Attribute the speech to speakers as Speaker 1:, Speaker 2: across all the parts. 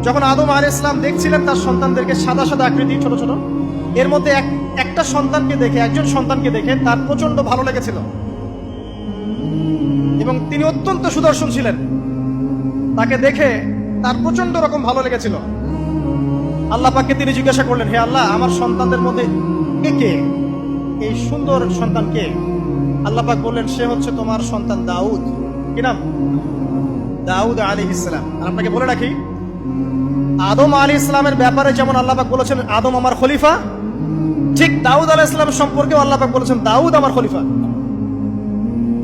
Speaker 1: যখন আদম আলাইহিস সালাম দেখছিলেন তার সন্তানদেরকে সাদা সাদা আকৃতি, ছোট ছোট, এর মধ্যে একটা সন্তানকে দেখে, একজন সন্তানকে দেখে তার প্রচন্ড ভালো লেগেছিল এবং তিনি অত্যন্ত সুদর্শন ছিলেন। তাকে দেখে তার প্রচন্ড রকম ভালো লেগেছিল। আল্লাহ পাককে তিনি জিজ্ঞাসা করলেন, হে আল্লাহ, আমার সন্তানদের মধ্যে কে, এই সুন্দর সন্তান কে? আল্লাহ পাক বললেন, সে হচ্ছে তোমার সন্তান দাউদ। কি নাম? দাউদ আলাইহিস সালাম। আর আপনাকে বলে রাখি, আদম আলাইহিস সালামের ব্যাপারে যেমন আল্লাহ পাক বলেছেন আদম আমার খলিফা, ঠিক দাউদ আলাইহিস সালাম সম্পর্কেও আল্লাহ পাক বলেছেন দাউদ আমার খলিফা।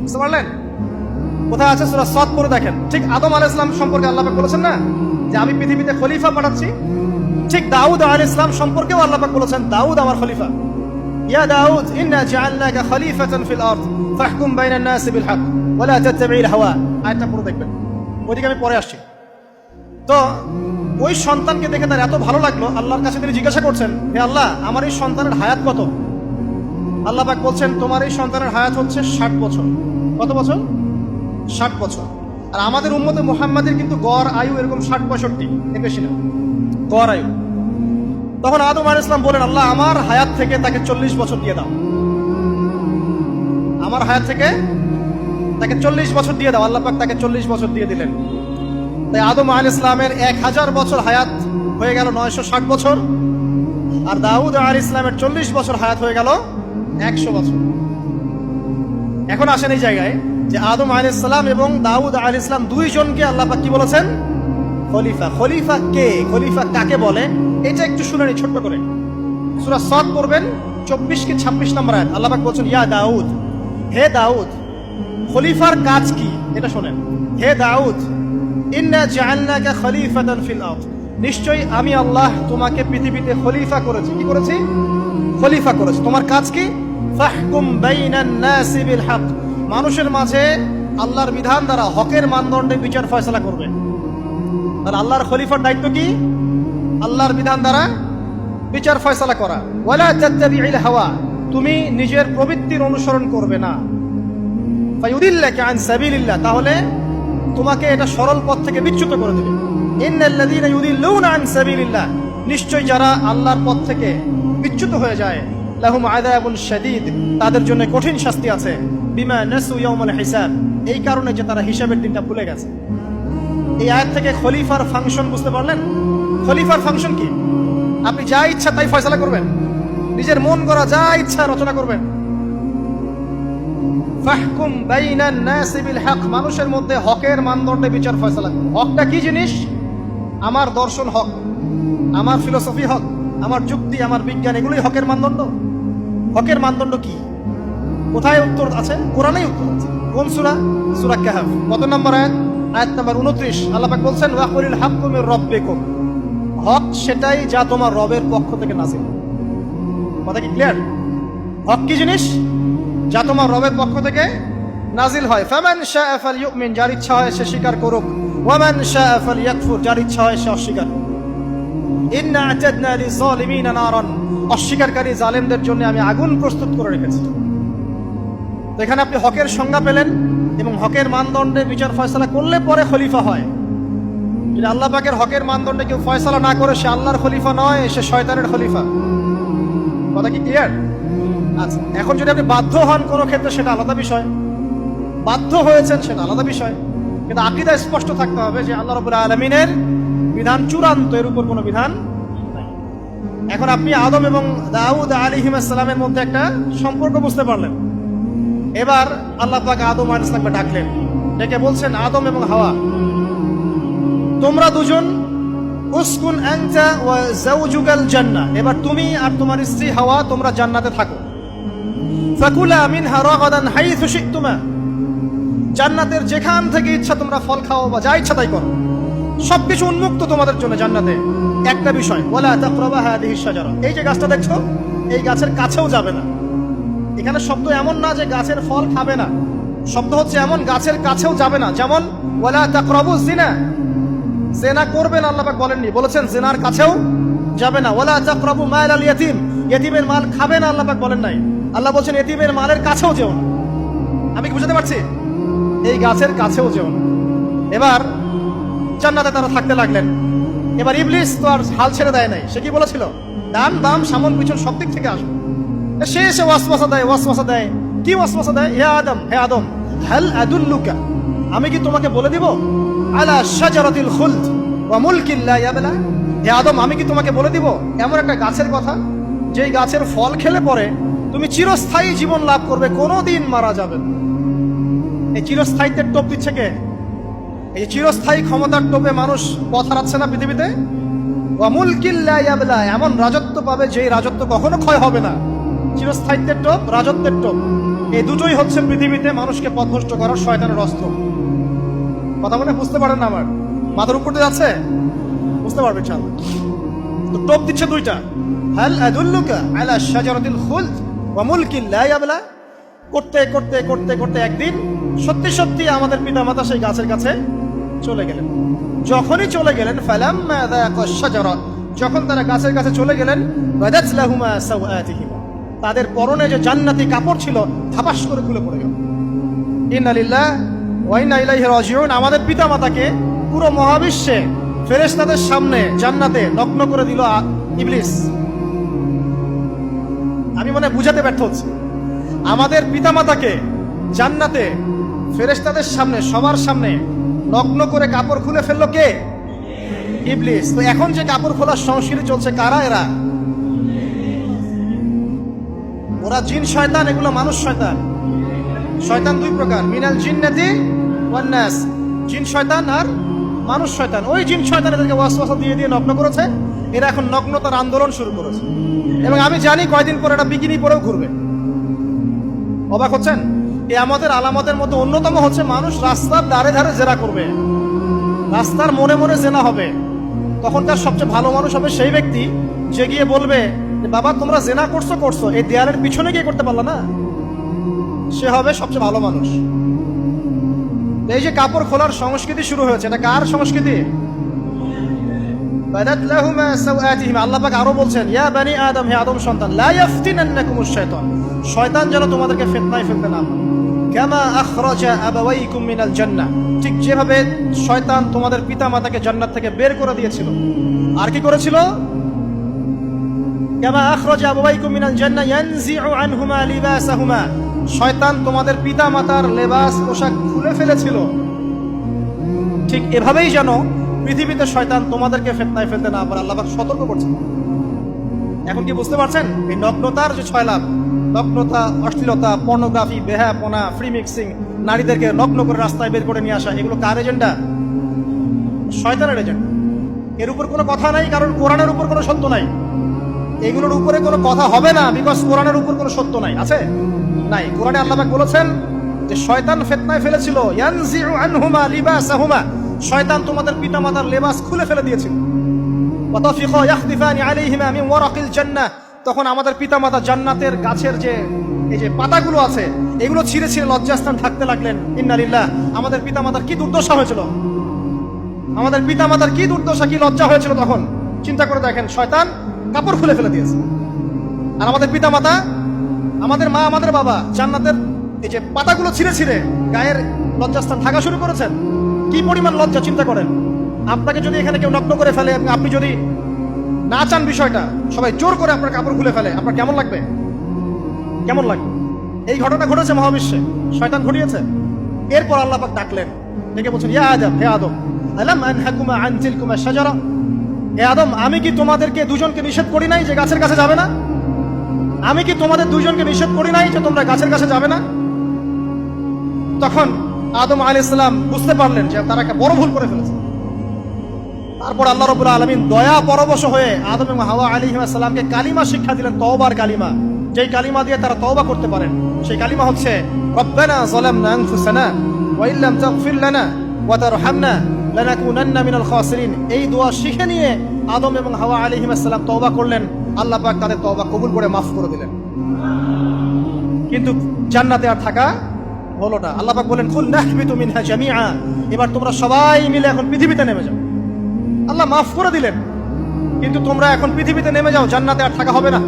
Speaker 1: বুঝতে পারলেন? কোথায় আছে? সূরা সাদ পড়ে দেখেন। ঠিক আদম আলাইহিস সালাম সম্পর্কে আল্লাহ পাক বলেছেন না যে আমি পৃথিবীতে খলিফা পাঠাচ্ছি, ঠিক দাউদ আলাইহিস সালাম সম্পর্কেও আল্লাহ পাক বলেছেন দাউদ আমার খলিফা। ইয়া দাউদ ইন্না জাআলনাকা খলিফাতান ফিল আরদ ফাহকুম বাইনান নাসি বিল হক ওয়া লা তাত্তাবি'ল হাওয়া। আয়াতটা পড়ে দেখবেন, ওইদিকে আমি পরে আসছি। তো ওই সন্তানকে দেখে তার এত ভালো লাগলো, আল্লাহর কাছে তিনি জিজ্ঞাসা করছেন, হে আল্লাহ, আমার এই সন্তানের হায়াত কত? আল্লাহ পাক বলছেন, তোমার এই সন্তানের হায়াত হচ্ছে 60 বছর। কত বছর? 60 বছর। আর আমাদের উম্মতে মুহাম্মাদের কিন্তু গড় আয়ু এরকম 60-65, এর বেশি না গড় আয়ু। তখন আদম আলাইহিস সালাম বলেন, আল্লাহ, আমার হায়াত থেকে তাকে 40 বছর দিয়ে দাও। আমার হায়াত থেকে তাকে 40 বছর দিয়ে দাও। আল্লাহ পাক তাকে 40 বছর দিয়ে দিলেন। তাই আদম আলাইহিস সালামের 1000 বছর হায়াত হয়ে গেল 960 বছর, আর দাউদ আলাইহিস সালামের 40 বছর হায়াত হয়ে গেল 100 বছর। এখন আসেন এই জায়গায় যে আদম আলাইহিস সালাম এবং দাউদ আলাইহিস সালাম দুইজনকে আল্লাহ পাক কি বলেছেন? খলিফা। খলিফা কে? খলিফা কাকে বলে? এটা একটু শুনে নিন ছোট্ট করে। সূরা সাদ পড়বেন, 24 কি 26 নম্বর আয়াত। আল্লাহ পাক বলছেন, ইয়া দাউদ, হে দাউদ, খলিফার কাজ কি এটা শোনেন। হে দাউদ, ইন্না জাআলনাকা খলিফাতান ফিল আরদ, নিশ্চয়ই আমি আল্লাহ তোমাকে পৃথিবীতে খলিফা করেছি। কি করেছি? খলিফা করেছি। তোমার কাজ কি? ফাহকুম বাইনান নাসি বিল হক, মানুষের মাঝে আল্লাহর বিধান দ্বারা হকের মানদণ্ডে বিচার ফয়সালা করবে। তাহলে আল্লাহর খলিফার দায়িত্ব কি? আল্লাহর বিধান দ্বারা বিচার ফয়সালা করা। ওয়ালা তাত্তাবি'ল হাওয়া, তুমি নিজের প্রবৃত্তির অনুসরণ করবে না। ফায়ুদিল্লাকা আন সাবিলিল্লাহ, তাহলে তোমাকে এটা সরল পথ থেকে বিচ্যুত করে দেবে। ইন্নাল্লাযীনা ইউদিল্লুনা আন সাবিলিল্লাহ, নিশ্চয় যারা আল্লাহর পথ থেকে বিচ্যুত হয়ে যায়, লাহুম আযাবুন শাদীদ, তাদের জন্য কঠিন শাস্তি আছে। বিমা নাসু ইয়াউমাল হিসাব, এই কারণে যে তারা হিসাবের দিনটা ভুলে গেছে। এই আয়াত থেকে খলিফার ফাংশন বুঝতে পারলেন? খলিফার ফাংশন কি? আপনি যা ইচ্ছা তাই ফয়সালা করবেন, নিজের মন গড়া যা ইচ্ছা রচনা করবেন। ফাহকুম বাইনান নাসি বিল হক, মানুষের মধ্যে হকের মানদণ্ডে বিচার ফয়সালা করুন। হকটা কি জিনিস? আমার দর্শন হক, আমার ফিলোসফি হক, আমার যুক্তি, আমার বিজ্ঞান, এগুলোই হকের মানদণ্ড। হকের মানদণ্ড কি? কোথায় উত্তর আছে? কোরআনেই উত্তর আছে। কোন সূরা? সূরা কাহফ। কত নম্বর আয়াত? আয়াত নাম্বার 29। আল্লাহ পাক বলছেন, ওয়া কুলিল হাক্কু মির রাব্বিকুম, হক সেটাই যা তোমার রবের পক্ষ থেকে নাযিল। কথা কি ক্লিয়ার? হক কি জিনিস? যা তোমার রবের পক্ষ থেকে নাজিল হয়। ফামান শাআ ফালইউমিন, যার ইচ্ছা হয় সে স্বীকার করুক। ওয়া মান শাআ ফালইয়াকফুর, যার ইচ্ছা হয় সে অস্বীকার করুক। ইন্না আ'তাদনা লিযালিমিনা নারান, অস্বীকারী জালেমদের জন্য আমি আগুন প্রস্তুত করে রেখেছি। তো এখানে আপনি হকের সংজ্ঞা পেলেন এবং হকের মানদণ্ডে বিচার ফয়সালা করলে পরে খলিফা হয়। যদি আল্লাহ পাকের হকের মানদণ্ডে কেউ ফয়সালা না করে, সে আল্লাহর খলিফা নয়, সে শয়তানের খলিফা। কথা কি ক্লিয়ার? আচ্ছা, এখন যদি আপনি বাধ্য হন কোনো ক্ষেত্রে, সেটা আলাদা বিষয়। বাধ্য হয়েছেন সেটা আলাদা বিষয়, কিন্তু আকীদা স্পষ্ট থাকতে হবে যে আল্লাহ রাব্বুল আলামিনের বিধান চূড়ান্ত, এর উপর কোনো বিধান নাই। এখন আপনি আদম এবং দাউদ আলাইহিস সালামের মধ্যে একটা সম্পর্ক বুঝতে পারলেন। এবার আল্লাহ পাক আদম আলাইহিস সালামকে ডাকলেন, ডেকে বলছেন, আদম এবং হাওয়া, তোমরা দুজন উসকুন আনতা ওয়া যাওজুকাল জান্নাহ, এবার তুমি আর তোমার স্ত্রী হাওয়া তোমরা জান্নাতে থাকো। ফাকুলা মিনহা রাগাদান হাইথু শি'তুমা, জান্নাতের যেখান থেকে ইচ্ছা তোমরা ফল খাও বা যা ইচ্ছা তাই করো, সবকিছু উন্মুক্ত তোমাদের জন্য জান্নাতে। একটা বিষয়, ওয়ালা তাকরাবা হাদিহিশ শাজারা, এই যে গাছটা দেখছো, এই গাছের কাছেও যাবে না। এখানে শব্দ এমন না যে গাছের ফল খাবে না, শব্দ হচ্ছে এমন গাছের কাছেও যাবে না। যেমন ওয়ালা তাকরাবুজ জিনা, জিনা করবেন আল্লাহ পাক বলেননি, বলেছেন জিনার কাছেও যাবে না। ওয়ালা তাকরাবু মালাল ইয়াতীম, ইয়াতীমের মাল খাবে না আল্লাহ পাক বলেন নাই, আল্লাহ বলছেন ইয়াতীমের মালের কাছেও যেও না। আমি কি বুঝাতে পারছি? এই গাছের কাছেও যেও না। এবার জান্নাতে তারা থাকতে লাগলেন। এবার ইবলিস তো আর হাল ছেড়ে দেয় নাই, সে কি বলেছিল, ডান বাম সামন পিছন সব দিক থেকে আসবে। সে এসে ওয়াসওয়াসা দেয়। কি ওয়াসওয়াসা দেয়? হে আদম হাল আদুল্লুকা, আমি কি তোমাকে বলে দিব, আলা শাজারাতিল খুলদ ওয়া মুলকিন লা ইয়াবলা, হে আদম আমি কি তোমাকে বলে দিব এমন একটা গাছের কথা, যেই গাছের ফল খেলে পরে তুমি চিরস্থায়ী জীবন লাভ করবে, কোনোদিন মারা যাবে না। এই চিরস্থায়িত্বের টোপ দিচ্ছে কে? এই চিরস্থায়ী ক্ষমতার টোপে মানুষ পথ হারাচ্ছে না পৃথিবীতে। ওয়া মুলকিন লা ইয়াবলা, এমন রাজত্ব পাবে যেই রাজত্ব কখনো ক্ষয় হবে না। চিরস্থায়িত্বের টোপ, রাজত্বের টোপ, এই দুটোই হচ্ছে পৃথিবীতে মানুষকে পথভ্রষ্ট করার শয়তানের অস্ত্র। কথা বলে বুঝতে পারেন না? আমার মাথার উপর দিয়ে যাচ্ছে, বুঝতে পারবে ইনশাআল্লাহ। তো টোপ দিচ্ছে দুইটা, হাল আদুল্লুকা আলা শাজারাতিল খুলদ ওয়া মুলকিন লা ইয়াবলা। করতে করতে করতে করতে একদিন সত্যি সত্যি আমাদের পিতামাতা সেই গাছের কাছে চলে গেলেন। যখনই চলে গেলেন, ফালাম্মা যাকা শাজারা, যখন তারা গাছের কাছে চলে গেলেন, বাদাত লাহুমা সাওআতিহিমা, তাদের পরনে যে জান্নাতি কাপড় ছিল ধাপাস করে খুলে পড়ে গেল। ইন্না লিল্লাহি ওয়া ইন্না ইলাইহি রাজিউন। আমাদের পিতামাতাকে পুরো মহাবিশ্বে ফেরেশতাদের সামনে জান্নাতে নগ্ন করে দিল ইবলিস। আমি মনে বুঝাতে ব্যর্থ হচ্ছি, আমাদের পিতামাতাকে জান্নাতে ফেরেশতাদের সামনে, সবার সামনে নগ্ন করে কাপড় খুলে ফেললো কে? ইবলিস। তো এখন যে কাপড় খোলার সংস্কৃতি চলছে, কারা এরা? ওরা জিন শয়তান, এগুলো মানুষ শয়তান। শয়তান দুই প্রকার, মিনাল জিন্নাতি ওয়ান নাস, জিন শয়তান আর মানুষ শয়তান। ওই জিন শয়তান এদেরকে ওয়াসওয়াসা দিয়ে দিয়ে নগ্ন করেছে, এরা এখন নগ্নতার আন্দোলন শুরু করেছে। এবং আমি জানি কয়দিন পরে এটা বিকিনি পরেও ঘুরবে। অবাক হচ্ছেন? কিয়ামতের আলামতের মধ্যে অন্যতম হচ্ছে মানুষ রাস্তার ধারে ধারে জেনা করবে, রাস্তার মনে মনে জেনা হবে। তখন তার সবচেয়ে ভালো মানুষ হবে সেই ব্যক্তি যে গিয়ে বলবে, বাবা তোমরা জেনা করছো, এই দেয়ালের পিছনে গিয়ে করতে পারলা না, সে হবে সবচেয়ে ভালো মানুষ। এই যে কাপড় খোলার সংস্কৃতি শুরু হয়েছে, এটা কার সংস্কৃতি? বাদাত লাহুমা সাওআতিহিমা। আল্লাহ পাক আরো বলছেন, ইয়া বানি আদম, হে আদম সন্তান, লা ইয়াফতিনান্নাকুমুশ শাইতান, শয়তান যেন তোমাদেরকে ফিতনায় ফেলতে না পারে। কামা আখরাজা আবাওয়াইকুম মিনাল জান্নাহ, ঠিক যেভাবে শয়তান তোমাদের পিতামাতাকে জান্নাত থেকে বের করে দিয়েছিল। আর কি করেছিল? কামা আখরাজা আবাওয়াইকুম মিনাল জান্নাহ ইয়ানজিউ আনহুমা লিবাসাহুমা, শয়তান তোমাদের পিতামাতার লেবাস পোশাক খুলে ফেলেছিল। ঠিক এভাবেই যেন পৃথিবীতে শয়তান তোমাদেরকে ফিতনায় ফেলতে না পারে, আল্লাহ পাক সতর্ক করছেন। এখন কি বুঝতে পারছেন? এই নগ্নতার যে ছয় লাভ, নগ্নতা, অশ্লীলতা, পর্নোগ্রাফি, বেহায়াপনা, ফ্রি মিক্সিং, নারীদেরকে নগ্ন করে রাস্তায় বের করে নিয়ে আসা, এগুলো কার এজেন্ডা? শয়তানের এজেন্ডা। এর উপর কোনো কথা নাই, কারণ কোরআনের উপর কোনো সত্য নাই। এগুলোর উপরে কোনো কথা হবে না, বিকজ কোরআনের উপর কোনো সত্য নাই। আছে? নাই। কোরআনে আল্লাহ পাক বলেছেন যে শয়তান ফিতনায় ফেলেছিল, ইয়ানজিউ আনহুমা লিবাসাহুমা, শয়তান তোমাদের পিতামাতার লেবাস খুলে ফেলে দিয়েছিল। ওয়া তাফিকা ইয়াখদিফানি আলাইহিমা মিন ওয়ারাকিল জান্নাহ, তখন আমাদের পিতামাতা জান্নাতের গাছের যে এই যে পাতাগুলো আছে, এগুলো ছিঁড়ে ছিঁড়ে লজ্জাস্থান থাকতে লাগলেন। ইন্না লিল্লাহ। আমাদের পিতামাতার কি দুর্দশা হয়েছিল, আমাদের পিতামাতার কি দুর্দশা, কি লজ্জা হয়েছিল তখন। চিন্তা করে দেখেন, শয়তান কাপড় খুলে ফেলে দিয়েছে। আর আমাদের পিতামাতা, আমাদের মা, আমাদের বাবা জান্নাতের এই যে পাতাগুলো ছিঁড়ে ছিঁড়ে গায়ের লজ্জাস্থান থাকা শুরু করেছেন। কি পরিমাণ লজ্জা চিন্তা করেন। আপনাকে যদি এখানে কেউ নগ্ন করে ফেলে, আপনি যদি না চান বিষয়টা, সবাই জোর করে আপনার কাপড় খুলে ফেলে, আপনার কেমন লাগবে? কেমন লাগবে? এই ঘটনা ঘটেছে মহাবিশ্বে, শয়তান ঘটিয়েছে। এরপর আল্লাহ পাক ডাকলেন, ডেকে বলছেন, ইয়া আদম, হে আদম, আলাম আনহাকুমা আন তিলকুমা শাজারা, হে আদম আমি কি তোমাদেরকে দুজনকে নিষেধ করি নাই যে গাছের কাছে যাবে না? আমি কি তোমাদের দুজনকে নিষেধ করি নাই যে তোমরা গাছের কাছে যাবে না? তখন আদম আলাইহিস সালাম বুঝতে পারলেন যে তারা একটা বড় ভুল করে ফেলেছে। তারপর আল্লাহ রাব্বুল আলামিন দয়া পরবশ হয়ে আদম এবং হাওয়া আলাইহিস সালামকে কালিমা শিক্ষা দিলেন, তওবার কালিমা, যেই কালিমা দিয়ে তারা তওবা করতে পারেন। সেই কালিমা হচ্ছে রব্বানা যালামনা আনফুসানা ওয়া ইল্লাম তাগফির লানা ওয়া তারহামনা লানাকুনান্না মিনাল খাসিরিন। এই দোয়া শিখে নিয়ে আদম এবং হাওয়া আলাইহিস সালাম তওবা করলেন। আল্লাহ পাক তাদের তওবা কবুল করে মাফ করে দিলেন। কিন্তু জান্নাতে আর থাকা হলো না। আল্লাহ পাক বলেন, কুল নাহবিতু মিনহা জামিআ, এবার তোমরা সবাই মিলে এখন পৃথিবীতে নেমে যাও। আল্লাহ মাফ করে দিলেন, কিন্তু তোমরা এখন পৃথিবীতে নেমে যাও, জান্নাতে আর থাকা হবে না।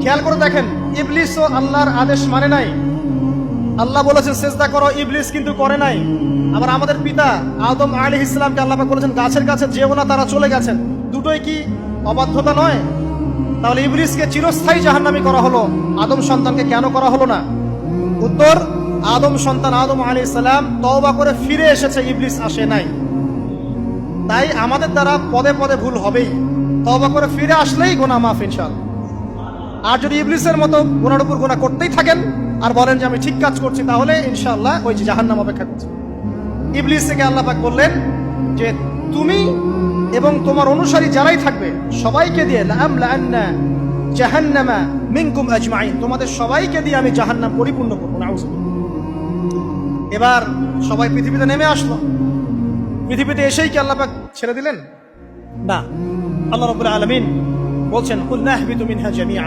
Speaker 1: খেয়াল করে দেখেন, ইবলিসও আল্লাহর আদেশ মানে নাই। আল্লাহ বলেছেন সেজদা করো, ইবলিস কিন্তু করে নাই। আবার আমাদের পিতা আদম আলাইহিস সালামকে আল্লাহ পাক বলেছেন গাছের কাছে যেও না, তারা চলে গেছেন। দুটোই কি অবাধ্যতা নয়? তাহলে ইবলিসকে চিরস্থায়ী জাহান্নামী করা হলো, আদম সন্তানকে কেন করা হলো না? উত্তর, আদম সন্তান আদম আলাইহিস সালাম তওবা করে ফিরে এসেছে, ইবলিস আসে নাই। তাই আমাদের দ্বারা পদে পদে ভুল হবেই, তওবা করে ফিরে আসলেই গুনাহ মাফ ইনশাআল্লাহ। আর যদি ইবলিসের মতো গুনার উপর গুনাহ করতেই থাকেন আর বলেন যে আমি ঠিক কাজ করছি, তাহলে ইনশাআল্লাহ ওই যে জাহান্নাম অপেক্ষা করছে। ইবলিসকে আল্লাহ পাক বললেন যে তুমি এবং তোমার অনুসারী যারাই থাকবে সবাইকে দিয়ে লাআমলাআন্না জাহান্নামা মিনকুম আজমাইন, তোমাদের সবাইকে দিয়ে আমি জাহান্নাম পরিপূর্ণ করব। নাউযুবিল্লাহ। এবার সবাই পৃথিবীতে নেমে আসলো। পৃথিবীতে এসেই কি আল্লাহ পাক ছেড়ে দিলেন? না, আল্লাহ রাব্বুল আলামিন বলছেন কুল নাহবিতু মিনহা জামিআ,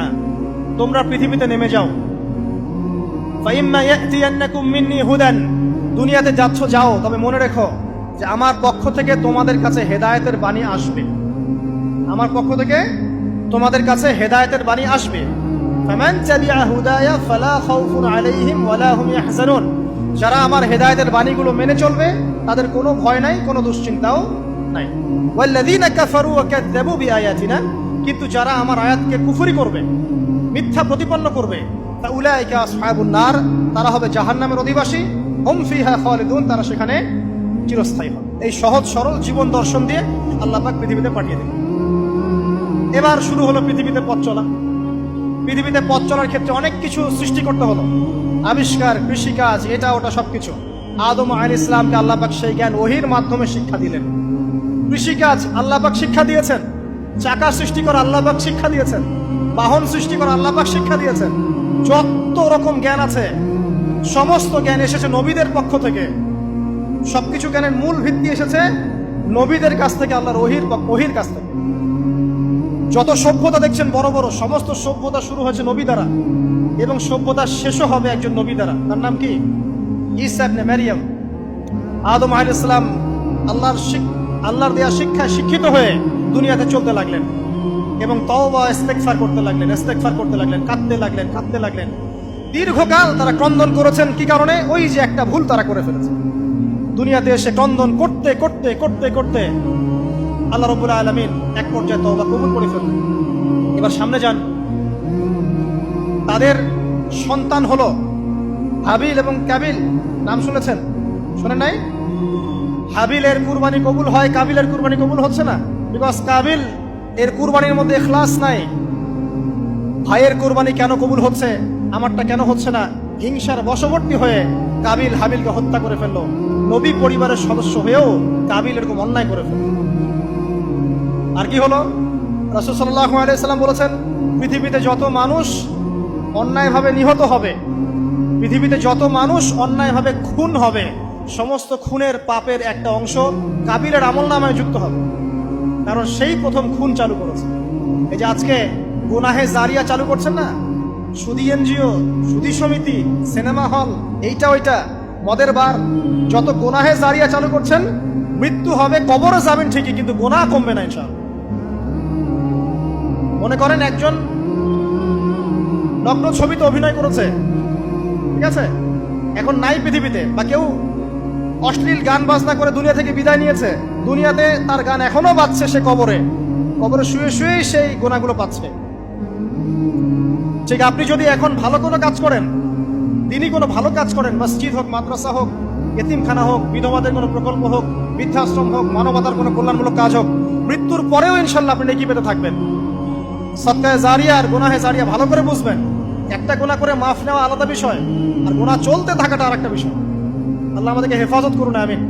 Speaker 1: তোমরা পৃথিবীতে নেমে যাও। ফাইম্মা ইয়াতিয়ান্নাকুম মিন্নি হুদান, দুনিয়াতে যাচ্ছ যাও, তবে মনে রেখো যে আমার পক্ষ থেকে তোমাদের কাছে হেদায়েতের বাণী আসবে। আমার পক্ষ থেকে তোমাদের কাছে হেদায়েতের বাণী আসবে। ফামান তাবিআ হুদায়া ফালা খাউফুন আলাইহিম ওয়ালা হুম ইয়াহজানুন, যারা আমার হেদায়েতের বাণীগুলো মেনে চলবে তাদের কোনো ভয় নাই, কোনো দুশ্চিন্তাও নাই। ওয়াল্লাযীনা কাফারু ওয়া কাযযাবু বিআয়াতিনা, কিন্তু যারা আমার আয়াতকে কুফরি করবে, মিথ্যা প্রতিপন্ন করবে, তা উলাইকা আসহাবুন নার, তারা হবে জাহান্নামের অধিবাসী। হুম ফিহা খালিদুন, তারা সেখানে চিরস্থায়ী হবে। এই সহজ সরল জীবন দর্শন দিয়ে আল্লাহ পাক পৃথিবীতে পাঠিয়ে দিলেন। এবার শুরু হলো পৃথিবীতে পথ চলা। পৃথিবীতে পথ চলার ক্ষেত্রে অনেক কিছু সৃষ্টি করতে হলো, আবিষ্কার, কৃষিকাজ, এটা ওটা সবকিছু। আদম আলাইহিস সালামকে আল্লাহ পাক সেই জ্ঞান ওহীর মাধ্যমে শিক্ষা দিলেন। কৃষিকাজ আল্লাহ পাক শিক্ষা দিয়েছেন, চাকা সৃষ্টি করা আল্লাহ পাক শিক্ষা দিয়েছেন, বাহন সৃষ্টি করা আল্লাহ পাক শিক্ষা দিয়েছেন। যত রকম জ্ঞান আছে সমস্ত জ্ঞান এসেছে নবীদের পক্ষ থেকে। সবকিছু জ্ঞানের মূল ভিত্তি এসেছে নবীদের কাছ থেকে, আল্লাহর ওহীর কাছ থেকে। যত সভ্যতা দেখছেন বড় বড়, সমস্ত সভ্যতা শুরু হয়েছে নবী দ্বারা, এবং সভ্যতা শেষও হবে একজন নবী দ্বারা। তার নাম কি? ঈসা ইবনে মারইয়াম। আদম আলাইহিস সালাম আল্লাহর দেয়া শিক্ষায় শিক্ষিত হয়ে দুনিয়াতে চলতে লাগলেন এবং তওবা ইস্তেগফার করতে লাগলেন, কাঁদতে লাগলেন। দীর্ঘকাল তারা ক্রন্দন করেছেন। কি কারণে? ওই যে একটা ভুল তারা করে ফেলেছে। দুনিয়াতে এসে ক্রন্দন করতে আল্লাহ রাব্বুল আলামিন এক পর্যায়ে তওবা কবুল করে ফেললেন। এবার সামনে যান। তাদের সন্তান হলো হাবিল এবং কাবিল। নাম শুনেছেন? শোনেন নাই? হাবিলের কুরবানি কবুল হয়, কাবিলের কুরবানি কবুল হচ্ছে না। বিকজ কাবিল এর কুরবানির মধ্যে ইখলাস নাই। ভাইয়ের কুরবানি কেন কবুল হচ্ছে, আমারটা কেন হচ্ছে না? হিংসার বশবর্তী হয়ে কাবিল হাবিলকে হত্যা করে ফেললো। নবী পরিবারের সদস্য হয়েও কাবিল এরকম অন্যায় করে ফেলল। আর কি হলো? রাসূল সাল্লাল্লাহু আলাইহি সাল্লাম বলেছেন, পৃথিবীতে যত মানুষ অন্যায়ভাবে নিহত হবে, পৃথিবীতে যত মানুষ অন্যায়ভাবে খুন হবে, সমস্ত খুনের পাপের একটা অংশ কাবিলের আমলনামায় যুক্ত হবে। কারণ সেই প্রথম খুন চালু করেছে। এই যে আজকে গুনাহে জারিয়া চালু করছেন না, সুদী এনজিও, সুদী সমিতি, সিনেমা হল, এইটা ওইটা, মদের বার, যত গুনাহে জারিয়া চালু করছেন, মৃত্যু হবে, কবরে যাবেন ঠিকই, কিন্তু গুনাহ কমবে না ইনশাআল্লাহ। মনে করেন একজন নগ্ন ছবিতে অভিনয় করেছে, ঠিক আছে, এখন নাই পৃথিবীতে, বা কেউ অশ্লীল গান বাজনা করে দুনিয়া থেকে বিদায় নিয়েছে, দুনিয়াতে তার গান এখনো বাজছে, সে কবরে শুয়ে শুয়েই সেই গুনাহগুলো পাচ্ছে। ঠিক আপনি যদি এখন ভালো কোনো কাজ করেন, দিনই কোনো ভালো কাজ করেন, মসজিদ হোক, মাদ্রাসা হোক, এতিমখানা হোক, বিধবাদের কোনো প্রকল্প হোক, বৃদ্ধাশ্রম হোক, মানবতার কোনো কল্যাণমূলক কাজ হোক, মৃত্যুর পরেও ইনশাল্লাহ আপনি নেকি পেতে থাকবেন। সদকায়ে জারিয়া আর গুনাহে জারিয়া ভালো করে বুঝবেন। একটা গুনাহ করে মাফ নেওয়া আলাদা বিষয়, আর গুনাহ চলতে থাকাটা আরেকটা বিষয়। আল্লাহ আমাদেরকে হেফাজত করুন, আমিন।